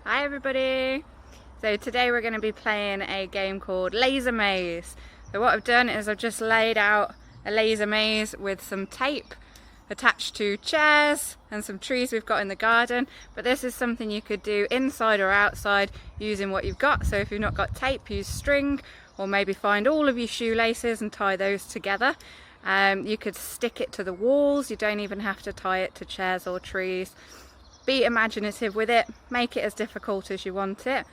Hi everybody! So today we're going to be playing a game called Laser Maze. So what I've done is I've just laid out a laser maze with some tape attached to chairs and some trees we've got in the garden, but this is something you could do inside or outside using what you've got. So if you've not got tape, use string, or maybe find all of your shoelaces and tie those together. You could stick it to the walls, you don't even have to tie it to chairs or trees. Be imaginative with it, make it as difficult as you want it.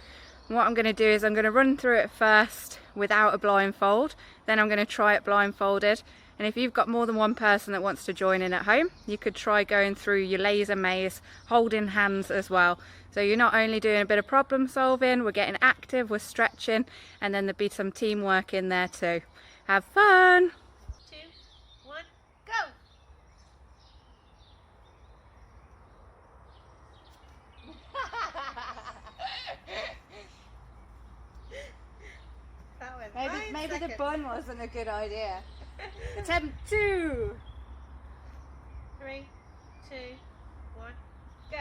And what I'm going to do is I'm going to run through it first without a blindfold, then I'm going to try it blindfolded, and if you've got more than one person that wants to join in at home, you could try going through your laser maze holding hands as well. So you're not only doing a bit of problem solving, we're getting active, we're stretching, and then there'll be some teamwork in there too. Have fun! 2, 1, go! That was Maybe the bun wasn't a good idea. Attempt 2! 3, 2, 1, go!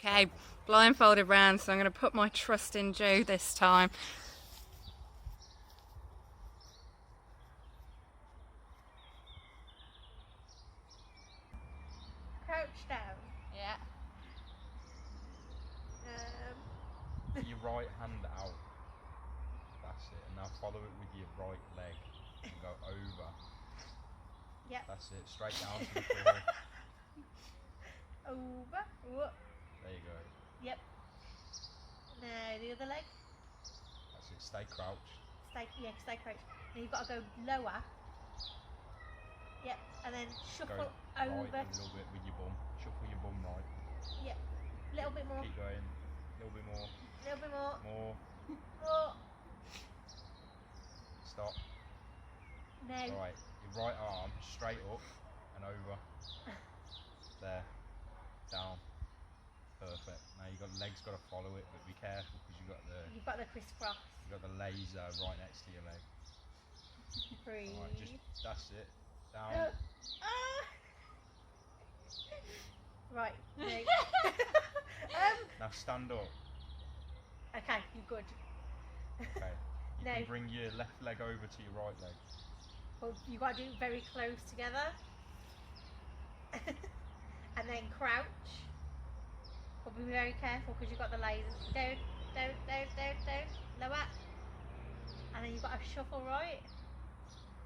Okay, blindfolded round, so I'm going to put my trust in Joe this time. Crouch down. Yeah. Your right hand out. That's it. And now follow it with your right leg and go over. Yep. That's it. Straight down to the floor. Over. Whoop. There you go. Yep. Now the other leg. That's it. Stay crouched. Stay crouched. Now you've got to go lower. Yep. And then shuffle Go over. right a little bit with your bum. Shuffle your bum right. Yep. A little bit more. Keep going. A little bit more. A little bit more. More. More. Stop. Now. Alright. Your right arm straight up and over. There. Down. Perfect. Now you've got the legs got to follow it, but be careful because You've got the crisscross. you've got the laser right next to your leg. Breathe. Alright, that's it. Down. Right. No. Now stand up. Okay, you're good. Okay. You No. can bring your left leg over to your right leg. Well, you've got to do it very close together. And then crouch. But be very careful because you've got the lasers. Down. Lower. And then you've got to shuffle right.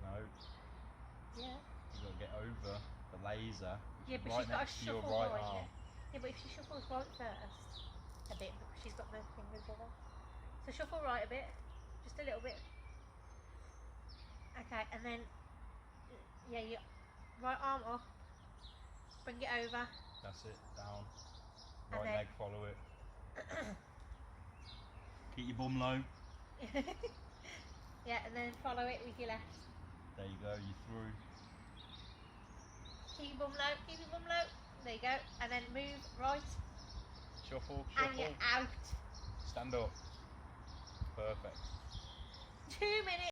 No. Yeah. You've got to get over the laser, Yeah, which but is right she's got to next to your shuffle right right. arm. Yeah, but if she shuffles right first, a bit, because she's got the fingers with her. So shuffle right a bit, just a little bit. Okay, and then, yeah, your right arm up, bring it over. That's it. Down. And Right then- leg, follow it. Keep your bum low. Yeah, and then follow it with your left. There you go. You're through. Keep your bum low, keep your bum low. There you go. And then move right, Shuffle. and you're out. Stand up. Perfect. 2 minutes.